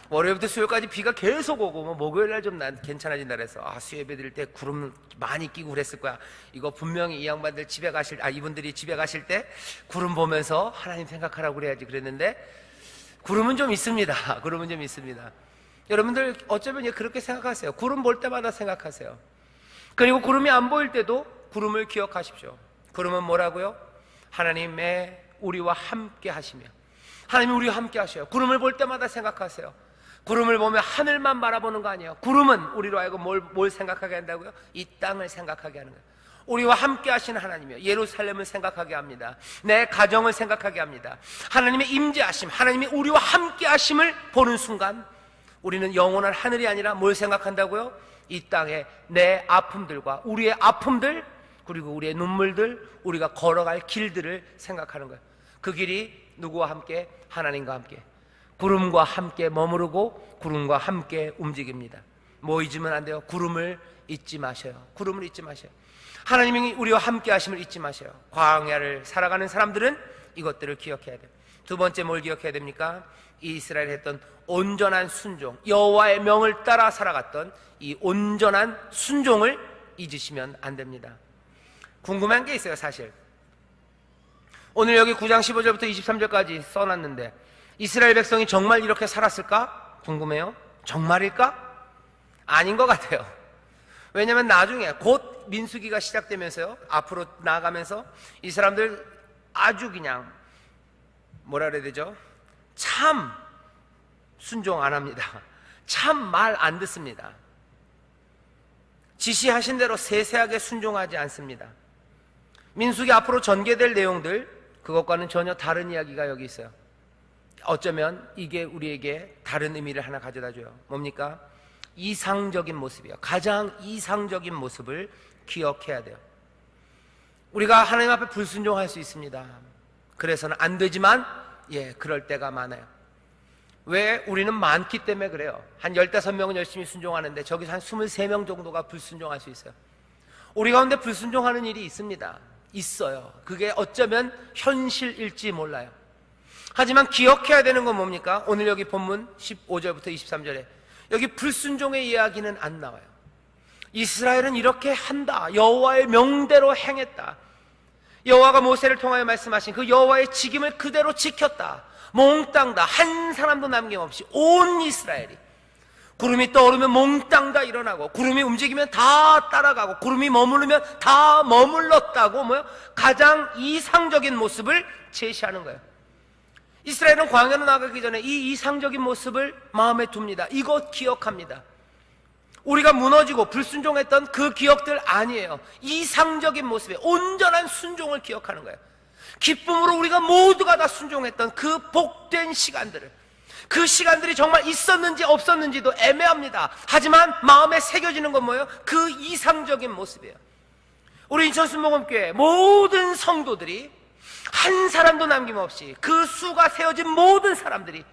월요일부터 수요일까지 비가 계속 오고 목요일날 좀 괜찮아진다 그래서 수요예배 드릴 때 구름 많이 끼고 그랬을 거야. 이거 분명히 이 양반들 이분들이 집에 가실 때 구름 보면서 하나님 생각하라고 그래야지 그랬는데 구름은 좀 있습니다. 구름은 좀 있습니다. 여러분들 어쩌면 그렇게 생각하세요. 구름 볼 때마다 생각하세요. 그리고 구름이 안 보일 때도 구름을 기억하십시오. 구름은 뭐라고요? 하나님의 우리와 함께 하시며 하나님이 우리와 함께 하셔요. 구름을 볼 때마다 생각하세요. 구름을 보면 하늘만 바라보는 거 아니에요. 구름은 우리로 하여금 뭘 생각하게 한다고요? 이 땅을 생각하게 하는 거예요. 우리와 함께 하시는 하나님이요, 예루살렘을 생각하게 합니다. 내 가정을 생각하게 합니다. 하나님의 임재하심, 하나님이 우리와 함께 하심을 보는 순간 우리는 영원한 하늘이 아니라 뭘 생각한다고요? 이 땅에 내 아픔들과 우리의 아픔들, 그리고 우리의 눈물들, 우리가 걸어갈 길들을 생각하는 거예요. 그 길이 누구와 함께? 하나님과 함께. 구름과 함께 머무르고 구름과 함께 움직입니다. 뭐 잊으면 안 돼요? 구름을 잊지 마셔요. 구름을 잊지 마셔요. 하나님이 우리와 함께 하심을 잊지 마셔요. 광야를 살아가는 사람들은 이것들을 기억해야 돼요. 두 번째 뭘 기억해야 됩니까? 이스라엘이 했던 온전한 순종, 여호와의 명을 따라 살아갔던 이 온전한 순종을 잊으시면 안 됩니다. 궁금한 게 있어요. 사실 오늘 여기 9장 15절부터 23절까지 써놨는데 이스라엘 백성이 정말 이렇게 살았을까? 궁금해요. 정말일까? 아닌 것 같아요. 왜냐하면 나중에 곧 민수기가 시작되면서요, 앞으로 나아가면서 이 사람들 아주 그냥 뭐라 그래야 되죠? 참 순종 안 합니다. 참 말 안 듣습니다. 지시하신 대로 세세하게 순종하지 않습니다. 민수기 앞으로 전개될 내용들, 그것과는 전혀 다른 이야기가 여기 있어요. 어쩌면 이게 우리에게 다른 의미를 하나 가져다줘요. 뭡니까? 이상적인 모습이에요. 가장 이상적인 모습을 기억해야 돼요. 우리가 하나님 앞에 불순종할 수 있습니다. 그래서는 안 되지만 그럴 때가 많아요. 왜? 우리는 많기 때문에 그래요. 한 15명은 열심히 순종하는데 저기서 한 23명 정도가 불순종할 수 있어요. 우리 가운데 불순종하는 일이 있습니다. 있어요. 그게 어쩌면 현실일지 몰라요. 하지만 기억해야 되는 건 뭡니까? 오늘 여기 본문 15절부터 23절에 여기 불순종의 이야기는 안 나와요. 이스라엘은 이렇게 한다. 여호와의 명대로 행했다. 여호와가 모세를 통하여 말씀하신 그 여호와의 직임을 그대로 지켰다. 몽땅 다 한 사람도 남김없이 온 이스라엘이 구름이 떠오르면 몽땅 다 일어나고 구름이 움직이면 다 따라가고 구름이 머무르면 다 머물렀다고 가장 이상적인 모습을 제시하는 거예요. 이스라엘은 광야로 나가기 전에 이 이상적인 모습을 마음에 둡니다. 이것 기억합니다. 우리가 무너지고 불순종했던 그 기억들 아니에요. 이상적인 모습에 온전한 순종을 기억하는 거예요. 기쁨으로 우리가 모두가 다 순종했던 그 복된 시간들을, 그 시간들이 정말 있었는지 없었는지도 애매합니다. 하지만 마음에 새겨지는 건 뭐예요? 그 이상적인 모습이에요. 우리 인천순복음교회 모든 성도들이 한 사람도 남김없이 그 수가 세워진 모든 사람들이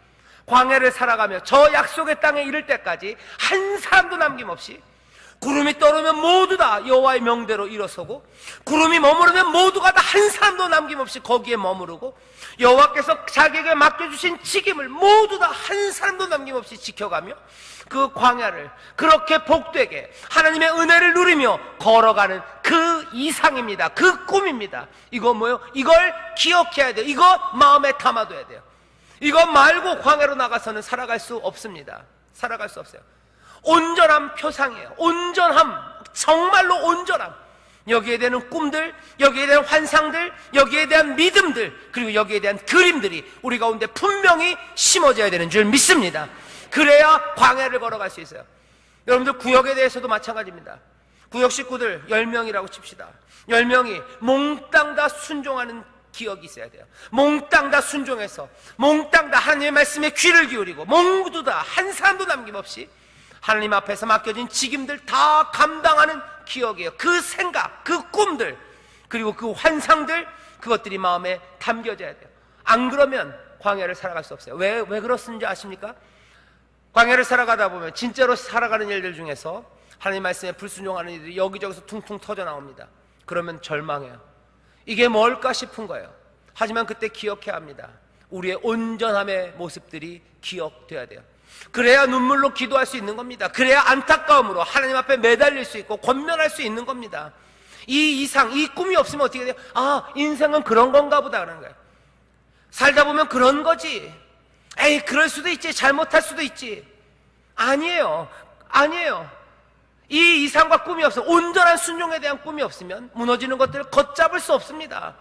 광야를 살아가며 저 약속의 땅에 이를 때까지 한 사람도 남김없이 구름이 떠오르면 모두 다 여호와의 명대로 일어서고, 구름이 머무르면 모두가 다 한 사람도 남김없이 거기에 머무르고, 여호와께서 자기에게 맡겨주신 직임을 모두 다 한 사람도 남김없이 지켜가며, 그 광야를 그렇게 복되게 하나님의 은혜를 누리며 걸어가는 그 이상입니다. 그 꿈입니다. 이거 뭐요? 이걸 기억해야 돼요. 이거 마음에 담아둬야 돼요. 이거 말고 광야로 나가서는 살아갈 수 없습니다. 살아갈 수 없어요. 온전한 표상이에요. 온전함, 정말로 온전함. 여기에 대한 꿈들, 여기에 대한 환상들, 여기에 대한 믿음들, 그리고 여기에 대한 그림들이 우리 가운데 분명히 심어져야 되는 줄 믿습니다. 그래야 광야를 걸어갈 수 있어요. 여러분들 구역에 대해서도 마찬가지입니다. 구역 식구들 10명이라고 칩시다. 10명이 몽땅 다 순종하는 기억이 있어야 돼요. 몽땅 다 순종해서 몽땅 다 하나님의 말씀에 귀를 기울이고, 모두 다 한 사람도 남김없이 하나님 앞에서 맡겨진 직임들 다 감당하는 기억이에요. 그 생각, 그 꿈들, 그리고 그 환상들, 그것들이 마음에 담겨져야 돼요. 안 그러면 광야를 살아갈 수 없어요. 왜 그렇습니까? 아십니까? 광야를 살아가다 보면 진짜로 살아가는 일들 중에서 하나님 말씀에 불순종하는 일들이 여기저기서 퉁퉁 터져 나옵니다. 그러면 절망해요. 이게 뭘까 싶은 거예요. 하지만 그때 기억해야 합니다. 우리의 온전함의 모습들이 기억돼야 돼요. 그래야 눈물로 기도할 수 있는 겁니다. 그래야 안타까움으로 하나님 앞에 매달릴 수 있고 권면할 수 있는 겁니다. 이 이상, 이 꿈이 없으면 어떻게 돼요? 아, 인생은 그런 건가 보다 그러는 거예요. 살다 보면 그런 거지. 에이, 그럴 수도 있지. 잘못할 수도 있지. 아니에요. 아니에요. 이 이상과 꿈이 없으면, 온전한 순종에 대한 꿈이 없으면 무너지는 것들을 걷잡을 수 없습니다.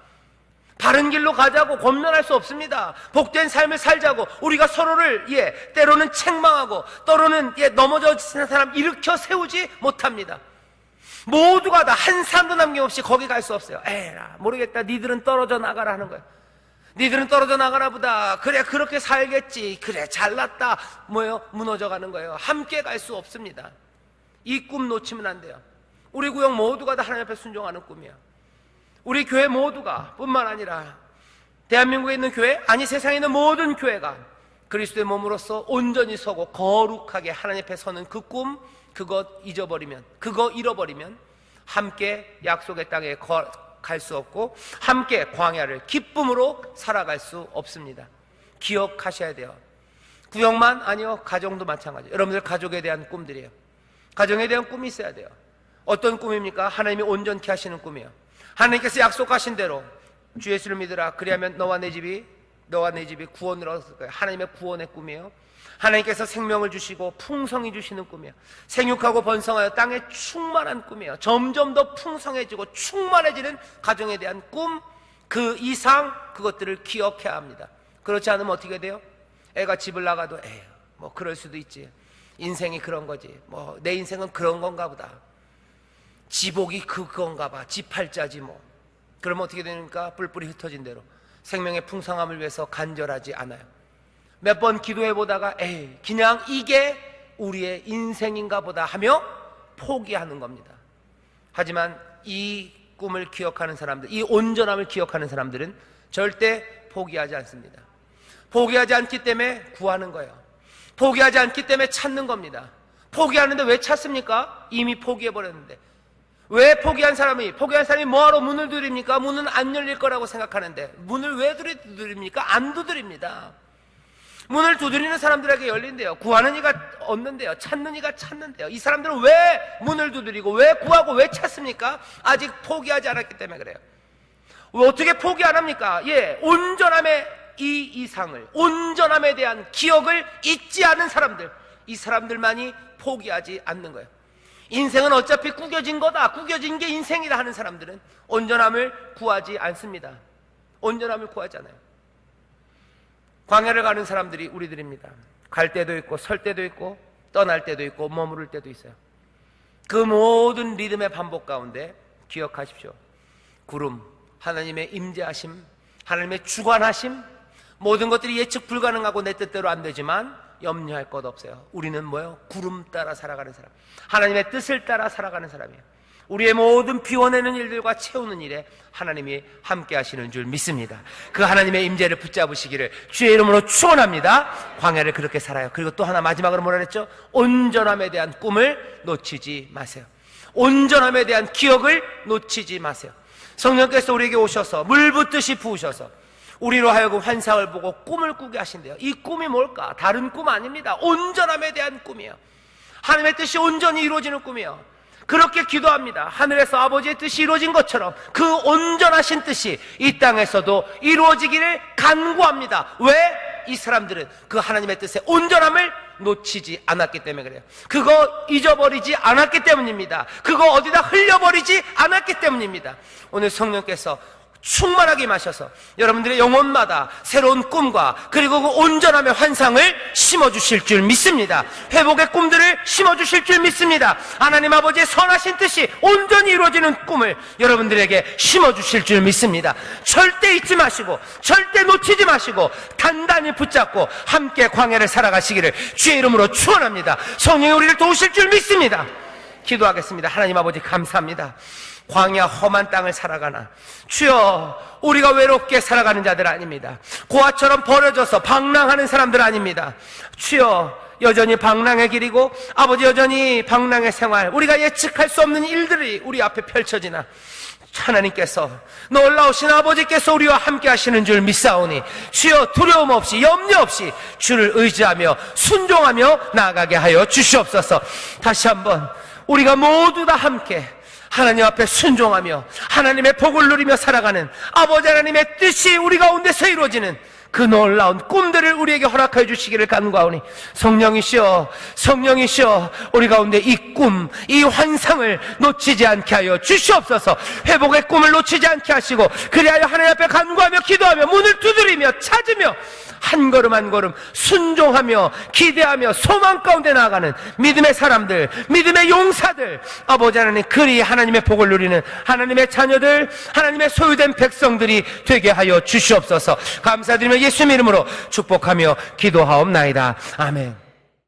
바른 길로 가자고 권면할 수 없습니다. 복된 삶을 살자고 우리가 서로를 때로는 책망하고 때로는 넘어져지는 사람 일으켜 세우지 못합니다. 모두가 다 한 사람도 남김없이 거기 갈 수 없어요. 에라 모르겠다. 니들은 떨어져 나가라 하는 거예요. 니들은 떨어져 나가나 보다. 그래 그렇게 살겠지. 그래 잘났다. 무너져 가는 거예요. 함께 갈 수 없습니다. 이 꿈 놓치면 안 돼요. 우리 구역 모두가 다 하나님 앞에 순종하는 꿈이야. 우리 교회 모두가 뿐만 아니라 대한민국에 있는 교회, 아니 세상에 있는 모든 교회가 그리스도의 몸으로서 온전히 서고 거룩하게 하나님 앞에 서는 그 꿈, 그것 잊어버리면, 그거 잃어버리면 함께 약속의 땅에 갈 수 없고 함께 광야를 기쁨으로 살아갈 수 없습니다. 기억하셔야 돼요. 구역만 아니요, 가정도 마찬가지. 여러분들 가족에 대한 꿈들이에요. 가정에 대한 꿈이 있어야 돼요. 어떤 꿈입니까? 하나님이 온전케 하시는 꿈이에요. 하나님께서 약속하신 대로 주 예수를 믿으라. 그리하면 너와 내 집이 구원을 얻을 거예요. 하나님의 구원의 꿈이에요. 하나님께서 생명을 주시고 풍성히 주시는 꿈이에요. 생육하고 번성하여 땅에 충만한 꿈이에요. 점점 더 풍성해지고 충만해지는 가정에 대한 꿈, 그 이상, 그것들을 기억해야 합니다. 그렇지 않으면 어떻게 돼요? 애가 집을 나가도 뭐 그럴 수도 있지. 인생이 그런 거지. 뭐 내 인생은 그런 건가 보다. 지복이 그건가 봐. 지팔자지 뭐. 그러면 어떻게 되니까 뿔뿔이 흩어진 대로 생명의 풍성함을 위해서 간절하지 않아요. 몇 번 기도해 보다가 그냥 이게 우리의 인생인가 보다 하며 포기하는 겁니다. 하지만 이 꿈을 기억하는 사람들, 이 온전함을 기억하는 사람들은 절대 포기하지 않습니다. 포기하지 않기 때문에 구하는 거예요. 포기하지 않기 때문에 찾는 겁니다. 포기하는데 왜 찾습니까? 이미 포기해버렸는데. 왜 포기한 사람이 뭐하러 문을 두드립니까? 문은 안 열릴 거라고 생각하는데 문을 왜 두드립니까? 안 두드립니다. 문을 두드리는 사람들에게 열린대요. 구하는 이가 얻는데요. 찾는 이가 찾는데요. 이 사람들은 왜 문을 두드리고 왜 구하고 왜 찾습니까? 아직 포기하지 않았기 때문에 그래요. 왜 어떻게 포기 안 합니까? 온전함의 이 이상을, 온전함에 대한 기억을 잊지 않은 사람들, 이 사람들만이 포기하지 않는 거예요. 인생은 어차피 구겨진 거다, 구겨진 게 인생이다 하는 사람들은 온전함을 구하지 않습니다. 온전함을 구하지 않아요. 광야를 가는 사람들이 우리들입니다. 갈 때도 있고 설 때도 있고 떠날 때도 있고 머무를 때도 있어요. 그 모든 리듬의 반복 가운데 기억하십시오. 구름, 하나님의 임재하심, 하나님의 주관하심, 모든 것들이 예측 불가능하고 내 뜻대로 안 되지만 염려할 것 없어요. 우리는 구름 따라 살아가는 사람, 하나님의 뜻을 따라 살아가는 사람이에요. 우리의 모든 비워내는 일들과 채우는 일에 하나님이 함께 하시는 줄 믿습니다. 그 하나님의 임재를 붙잡으시기를 주의 이름으로 축원합니다. 광야를 그렇게 살아요. 그리고 또 하나 마지막으로 뭐라 그랬죠? 온전함에 대한 꿈을 놓치지 마세요. 온전함에 대한 기억을 놓치지 마세요. 성령께서 우리에게 오셔서 물 붓듯이 부으셔서 우리로 하여금 환상을 보고 꿈을 꾸게 하신대요. 이 꿈이 뭘까? 다른 꿈 아닙니다. 온전함에 대한 꿈이에요. 하나님의 뜻이 온전히 이루어지는 꿈이에요. 그렇게 기도합니다. 하늘에서 아버지의 뜻이 이루어진 것처럼 그 온전하신 뜻이 이 땅에서도 이루어지기를 간구합니다. 왜? 이 사람들은 그 하나님의 뜻의 온전함을 놓치지 않았기 때문에 그래요. 그거 잊어버리지 않았기 때문입니다. 그거 어디다 흘려버리지 않았기 때문입니다. 오늘 성령께서 충만하게 마셔서 여러분들의 영혼마다 새로운 꿈과 그리고 그 온전함의 환상을 심어주실 줄 믿습니다. 회복의 꿈들을 심어주실 줄 믿습니다. 하나님 아버지의 선하신 뜻이 온전히 이루어지는 꿈을 여러분들에게 심어주실 줄 믿습니다. 절대 잊지 마시고 절대 놓치지 마시고 단단히 붙잡고 함께 광야를 살아가시기를 주의 이름으로 축원합니다. 성령이 우리를 도우실 줄 믿습니다. 기도하겠습니다. 하나님 아버지 감사합니다. 광야 험한 땅을 살아가나 주여, 우리가 외롭게 살아가는 자들 아닙니다. 고아처럼 버려져서 방랑하는 사람들 아닙니다. 주여, 여전히 방랑의 길이고 아버지 여전히 방랑의 생활, 우리가 예측할 수 없는 일들이 우리 앞에 펼쳐지나 하나님께서 놀라우신 아버지께서 우리와 함께 하시는 줄 믿사오니 주여, 두려움 없이 염려 없이 주를 의지하며 순종하며 나아가게 하여 주시옵소서. 다시 한번 우리가 모두 다 함께 하나님 앞에 순종하며 하나님의 복을 누리며 살아가는 아버지 하나님의 뜻이 우리 가운데서 이루어지는 그 놀라운 꿈들을 우리에게 허락하여 주시기를 간구하오니 성령이시여, 성령이시여, 우리 가운데 이 꿈, 이 환상을 놓치지 않게 하여 주시옵소서. 회복의 꿈을 놓치지 않게 하시고 그리하여 하나님 앞에 간구하며 기도하며 문을 두드리며 찾으며 한 걸음 한 걸음 순종하며 기대하며 소망 가운데 나아가는 믿음의 사람들, 믿음의 용사들, 아버지 하나님, 그리 하나님의 복을 누리는 하나님의 자녀들, 하나님의 소유된 백성들이 되게 하여 주시옵소서. 감사드리며 예수님 이름으로 축복하며 기도하옵나이다. 아멘.